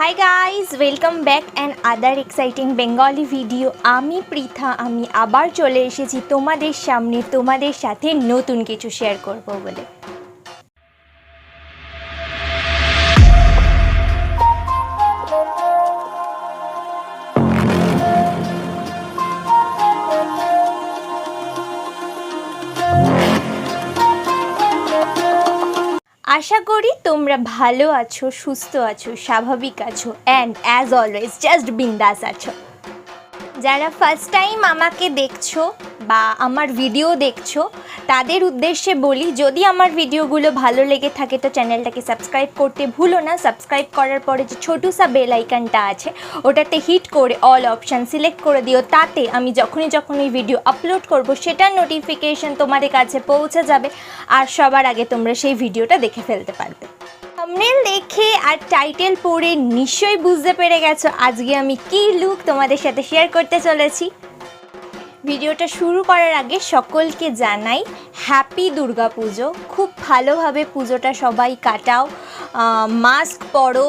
Hi guys, welcome back and other exciting Bengali video. আমি পৃথা, আমি আবার চলে এসেছি তোমাদের সামনে তোমাদের সাথে নতুন কিছু শেয়ার করব বলে। আশা করি তোমরা ভালো আছো, সুস্থ আছো, স্বাভাবিক আছো অ্যান্ড অ্যাজ অলওয়েজ জাস্ট বিন্দাস আছো। যারা ফার্স্ট টাইম আমাকে দেখছো বা আমার ভিডিও দেখছো তাদের উদ্দেশ্যে বলি, যদি আমার ভিডিওগুলো ভালো লেগে থাকে তো চ্যানেলটাকে সাবস্ক্রাইব করতে ভুলো না। সাবস্ক্রাইব করার পরে যে ছোটো সা বেল আইকনটা আছে ওটাতে হিট করে অল অপশান সিলেক্ট করে দিও, তাতে আমি যখনই ভিডিও আপলোড করব সেটার নোটিফিকেশন তোমাদের কাছে পৌঁছে যাবে আর সবার আগে তোমরা সেই ভিডিওটা দেখে ফেলতে পারবে। থাম্বনেল দেখে আর টাইটেল পড়ে নিশ্চয়ই বুঝতে পেরে গেছো আজকে আমি কী লুক তোমাদের সাথে শেয়ার করতে চলেছি। ভিডিওটা শুরু করার আগে সকলকে জানাই হ্যাপি দুর্গা পুজো। খুব ভালোভাবে পুজোটা সবাই কাটাও, মাস্ক পরো,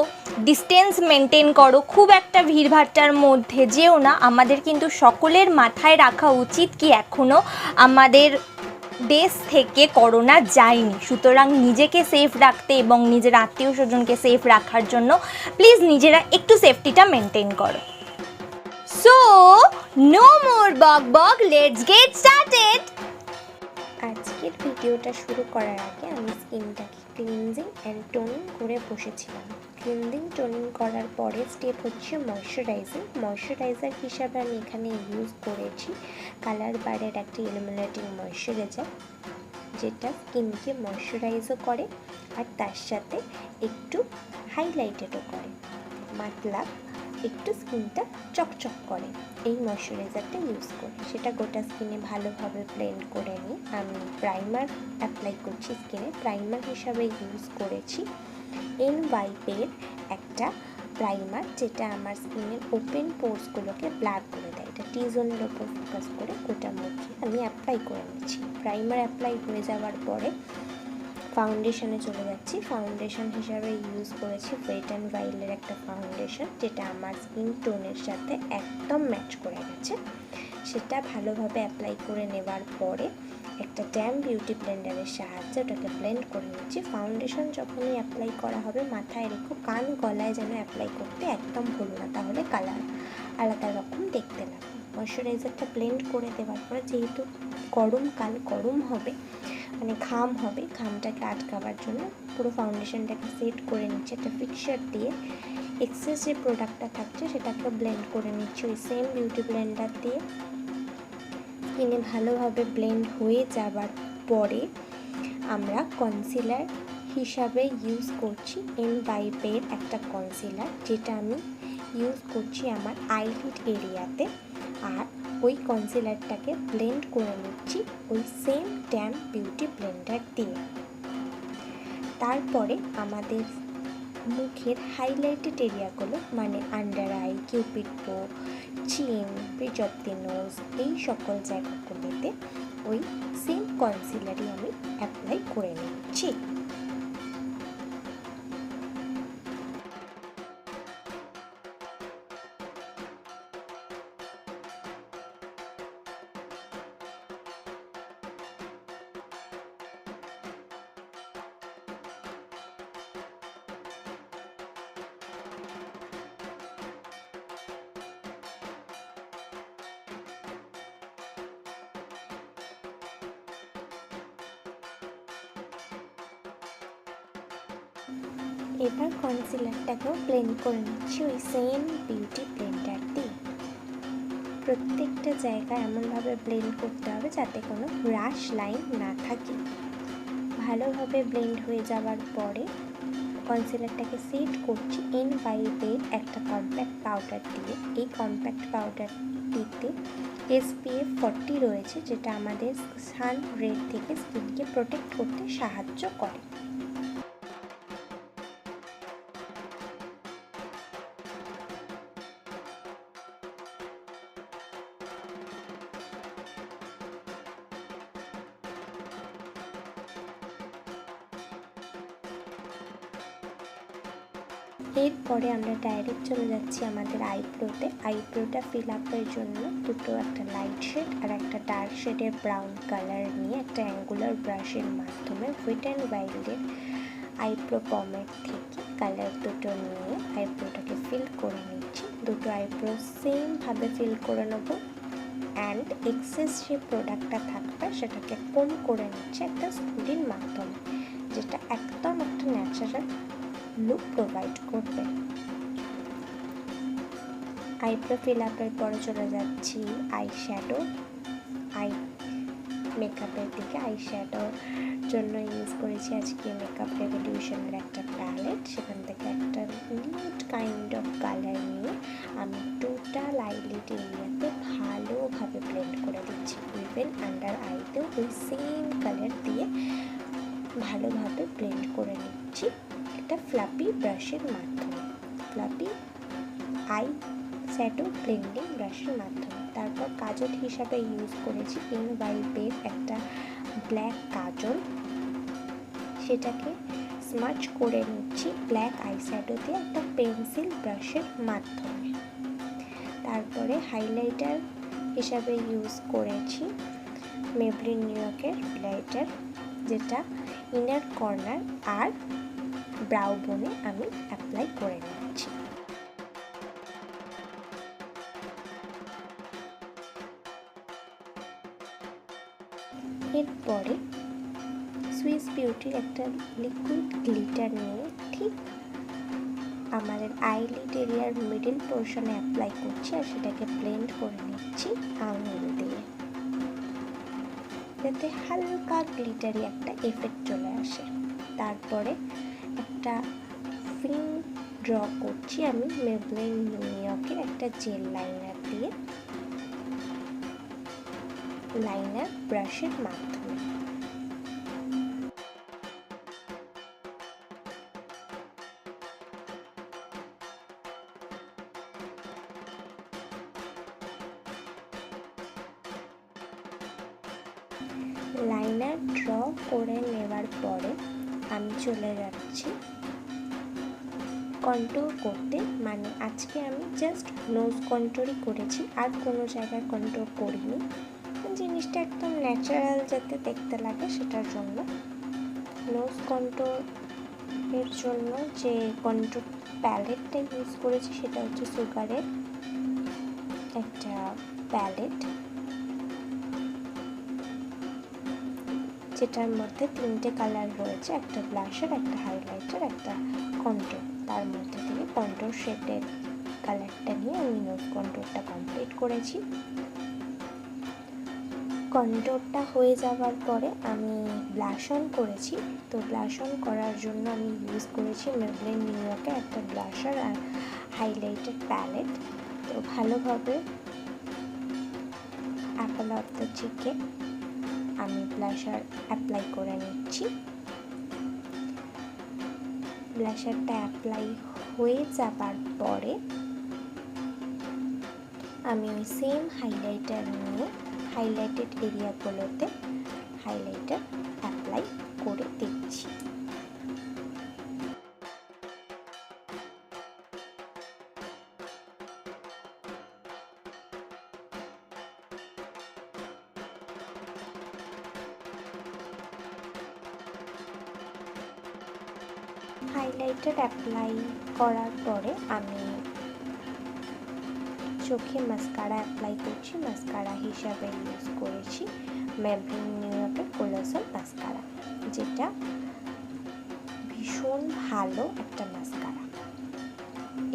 ডিস্টেন্স মেনটেন করো, খুব একটা ভিড়ভাট্টার মধ্যে যেও না। আমাদের কিন্তু সকলের মাথায় রাখা উচিত কি এখনও আমাদের দেশ থেকে করোনা যায়নি, সুতরাং নিজেকে সেফ রাখতে এবং নিজের আত্মীয় স্বজনকে সেফ রাখার জন্য প্লিজ নিজেরা একটু সেফটিটা মেনটেন করো। সো নো মোর বক বক, লেটস গেট স্টার্টেড। আজকের ভিডিওটা শুরু করার আগে আমি স্কিনটাকে ক্লিনজিং অ্যান্ড টোনিং করে বসেছিলাম। ক্লিনজিং টোনিং করার পরে স্টেপ হচ্ছে ময়শ্চারাইজার হিসাবে আমি এখানে ইউজ করেছি কালার বারের একটা ইলুমিনেটিং ময়শ্চারাইজার, যেটা স্কিনকে ময়শ্চারাইজও করে আর তার সাথে একটু হাইলাইটেডও করে, মতলব একটু স্কিনটা চকচক করে। এই ময়শ্চারাইজারটা ইউজ করে সেটা গোটা স্কিনে ভালোভাবে ব্লেন্ড করে নিয়ে আমি প্রাইমার অ্যাপ্লাই করছি স্কিনে। প্রাইমার হিসাবে ইউজ করেছি এনওয়াইপের একটা প্রাইমার, যেটা আমার স্কিনের ওপেন পোর্সগুলোকে ব্লার করে দেয়। এটা টি জোনের ওপর ফোকাস করে গোটা মুখে আমি অ্যাপ্লাই করে নিচ্ছি। প্রাইমার অ্যাপ্লাই হয়ে যাওয়ার পরে ফাউন্ডেশনে চলে যাচ্ছি। ফাউন্ডেশন হিসাবে ইউজ করেছি ওয়েট অ্যান্ড ওয়াইল্ডের একটা ফাউন্ডেশন, যেটা আমার স্কিন টোনের সাথে একদম ম্যাচ করে গেছে। সেটা ভালোভাবে অ্যাপ্লাই করে নেওয়ার পরে একটা ড্যাম বিউটি ব্লেন্ডারের সাহায্যে ওটাকে ব্লেন্ড করে নিচ্ছি। ফাউন্ডেশন যখনই অ্যাপ্লাই করা হবে মাথায় রেখো, কান গলায় যেন অ্যাপ্লাই করতে একদম ভুলো না, তাহলে কালার আলাদা রকম দেখতে লাগবে। ময়শ্চারাইজারটা ব্লেন্ড করে দেওয়ার পরে, যেহেতু গরমকাল, গরম হবে মানে ঘাম হবে, ঘামটাকে আটকাবার জন্য পুরো ফাউন্ডেশনটাকে সেট করে নিচ্ছে একটা ফিক্সার দিয়ে। এক্সেস যে প্রোডাক্টটা থাকছে সেটাকে ব্লেন্ড করে নিচ্ছি ওই সেম বিউটি ব্লেন্ডার দিয়ে। স্কিনে ভালোভাবে ব্লেন্ড হয়ে যাবার পরে আমরা কনসিলার হিসাবে ইউজ করছি এনওয়াইপের একটা কনসিলার, যেটা আমি ইউজ করছি আমার আইলিড এরিয়াতে। আর ওই কনসিলারটাকে ব্লেন্ড করে নিচ্ছি ওই সেম ড্যাম বিউটি ব্লেন্ডার দিয়ে। তারপরে আমাদের মুখের হাইলাইটেড এরিয়াগুলো মানে আন্ডার আই, কিউপিড বো, চিন, ব্রিজ অফ দি নোজ, এই সকল জায়গাগুলিতে ওই সেম কনসিলারই আমি অ্যাপ্লাই করে নিচ্ছি। এবার কনসিলারটাকেও ব্লেন্ড করে নিচ্ছি ওই সেম বিউটি ব্লেন্ডার দিয়ে। প্রত্যেকটা জায়গায় এমনভাবে ব্লেন্ড করতে হবে যাতে কোনো রাশ লাইন না থাকে। ভালোভাবে ব্লেন্ড হয়ে যাওয়ার পরে কনসিলারটাকে সেট করছি এনওয়াইপের একটা কম্প্যাক্ট পাউডার দিয়ে। এই কম্প্যাক্ট পাউডারটিতে SPF 40 রয়েছে, যেটা আমাদের সান রে থেকে স্কিনকে প্রোটেক্ট করতে সাহায্য করে। এরপরে আমরা ডাইরেক্ট চলে যাচ্ছি আমাদের আইব্রোতে। আইব্রোটা ফিল আপের জন্য দুটো, একটা লাইট শেড আর একটা ডার্ক শেডের ব্রাউন কালার নিয়ে একটা অ্যাঙ্গুলার ব্রাশের মাধ্যমে ওয়েট অ্যান্ড ওয়াইল্ডের আইব্রো পমের থেকে কালার দুটো নিয়ে আইব্রোটাকে ফিল করে নিচ্ছি। দুটো আইব্রো সেমভাবে ফিল করে নেবো অ্যান্ড এক্সেস যে প্রোডাক্টটা থাকবে সেটাকে কম করে নিচ্ছে একটা স্কুলির মাধ্যমে, যেটা একদম একটা ন্যাচারাল লুক প্রোভাইড করবে। আইব্রো ফিল আপের পরে চলে যাচ্ছি আই শ্যাডো, আই মেকআপের দিকে। আই শ্যাডোর জন্য ইউজ করেছি আজকে মেকআপ রেভলিউশনের একটা প্যালেট, সেখান থেকে একটা নিউড কাইন্ড অফ কালার নিয়ে আমি টোটাল আইলিড এরিয়াতে ভালোভাবে ব্লেন্ড করে দিচ্ছি। ইভেন আন্ডার আইতেও ওই সেম কালার দিয়ে ভালোভাবে ব্লেন্ড করে নিচ্ছি একটা ফ্লাপি ব্রাশের মাধ্যমে, ফ্লাপি আই শ্যাডো ব্লেন্ডিং ব্রাশের মাধ্যমে। তারপর কাজল হিসাবে ইউজ করেছি ইনভাইবের একটা ব্ল্যাক কাজল, সেটাকে স্মাচ করে নিচ্ছি ব্ল্যাক আই শ্যাডো দিয়ে একটা পেন্সিল ব্রাশের মাধ্যমে। তারপরে হাইলাইটার হিসাবে ইউজ করেছি মেবলিন নিউ ইয়র্কের হাইলাইটার, যেটা ইনার কর্নার আর ব্রাউ বোনে আমি অ্যাপ্লাই করে নিচ্ছি। এরপরে সুইস বিউটির একটা লিকুইড গ্লিটার নিয়ে ঠিক আমাদের আইলিড এরিয়ার মিডল পোর্শনে অ্যাপ্লাই করছি আর সেটাকে ব্লেন্ড করে নিচ্ছি আঙুল দিয়ে, যাতে হালকা গ্লিটারি একটা এফেক্ট চলে আসে। তারপরে একটা ফিন ড্র করছি আমি মেবলিন নিউ ইয়র্কের একটা জেল লাইনার দিয়ে, লাইনার ব্রাশের মাধ্যমে। লাইনার ড্র করে নেওয়ার পরে আমি চলে যাচ্ছি কন্ট্যুর করতে, মানে আজকে আমি জাস্ট নোজ কন্ট্যুরই করেছি, আর কোনো জায়গায় কন্ট্যুর করিনি, জিনিসটা একদম ন্যাচারাল যাতে দেখতে লাগে সেটার জন্য। নোজ কন্ট্যুরের জন্য যে কন্ট্যুর প্যালেটটা ইউজ করেছি সেটা হচ্ছে সুগারের একটা প্যালেট, যেটার মধ্যে তিনটে কালার রয়েছে, একটা ব্লাশার, একটা হাইলাইটার, একটা কন্ট্যুর। তার মধ্যে থেকে কন্ট্যুর শেডের কালারটা নিয়ে আমি নোজ কন্ট্যুরটা কমপ্লিট করেছি। কন্ট্যুরটা হয়ে যাওয়ার পরে আমি ব্লাশ অন করেছি। তো ব্লাশ অন করার জন্য আমি ইউজ করেছি মেবলিন নিউ ইয়র্কের একটা ব্লাশার আর হাইলাইটার প্যালেট। তো ভালোভাবে অ্যাপল অফ দ্য চিকে আমি ব্লাশার অ্যাপ্লাই করে নিচ্ছি। ব্লাশারটা অ্যাপ্লাই হয়ে যাবার পরে আমি ওই সেম হাইলাইটার নিয়ে হাইলাইটেড এরিয়াগুলোতে হাইলাইটার অ্যাপ্লাই করে দিচ্ছি। হাইলাইটার অ্যাপ্লাই করার পরে আমি চোখে মাস্কারা অ্যাপ্লাই করছি। মাস্কারা হিসাবে ইউজ করেছি মেবলিন নিউ ইয়র্কের কোলাসন মাস্কারা, যেটা ভীষণ ভালো একটা মাস্কারা,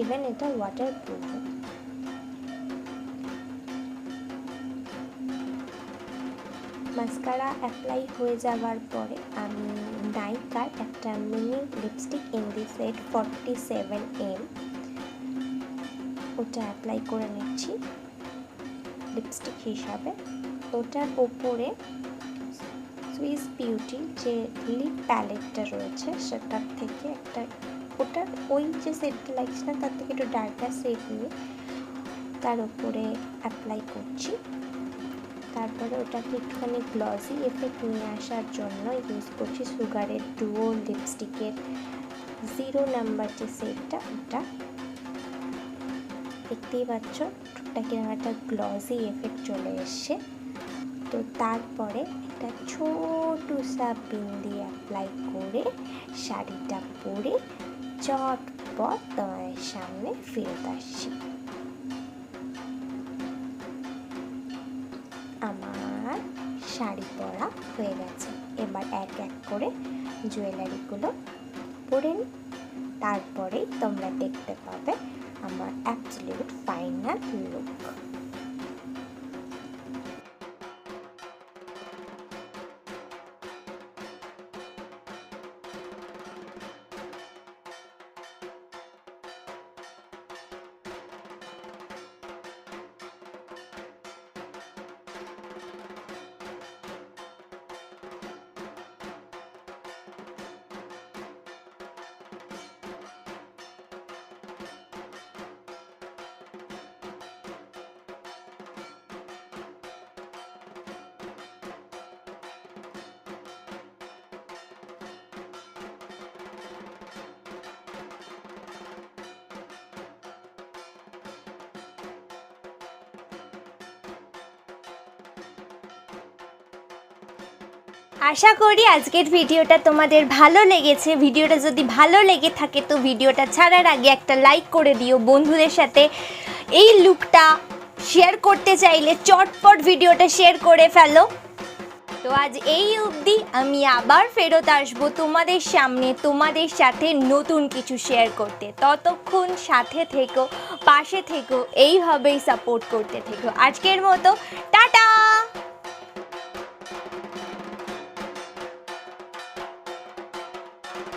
ইভেন এটা ওয়াটার প্রুফ। মাস্কারা অ্যাপ্লাই হয়ে যাওয়ার পরে আমি নাইকার একটা mini lipstick in the set 47M ওটা অ্যাপ্লাই করে নিচ্ছি লিপস্টিক হিসাবে। ওটার ওপরে সুইস বিউটি যে লিপ প্যালেটটা রয়েছে সেটার থেকে একটা, ওটার ওই যে সেটটা লাগছে না তার থেকে একটু ডার্কার শেড নিয়ে তার ওপরে অ্যাপ্লাই করছি। তারপরে ওটাকে একটুখানি গ্লসি এফেক্ট নিয়ে আসার জন্য ইউজ করছি সুগারের ডুও লিপস্টিকের 0 নাম্বার যে সেটটা ওটা দেখতেই পাচ্ছ, ঠোঁটটা কিরকম একটা গ্লসি এফেক্ট চলে এসছে। তো তারপরে একটা ছোট সা বিন্দি অ্যাপ্লাই করে শাড়িটা পরে চটপট তোমাদের সামনে ফেরত আসছি। আমার শাড়ি পরা হয়ে গেছে, এবার এক এক করে জুয়েলারিগুলো পরে নিই, তারপরেই তোমরা দেখতে পাবে আমার অ্যাবসলিউট ফাইনাল লুক। আশা করি আজকের ভিডিওটা তোমাদের ভালো লেগেছে। ভিডিওটা যদি ভালো লেগে থাকে তো ভিডিওটা ছাড়ার আগে একটা লাইক করে দিও। বন্ধুদের সাথে এই লুকটা শেয়ার করতে চাইলে চটপট ভিডিওটা শেয়ার করে ফেলো। তো আজ এই অবধি, আমি আবার ফেরত আসবো তোমাদের সামনে, তোমাদের সাথে নতুন কিছু শেয়ার করতে। ততক্ষণ সাথে থেকো, পাশে থেকো, এইভাবেই সাপোর্ট করতে থেকো। আজকের মতো টাটা।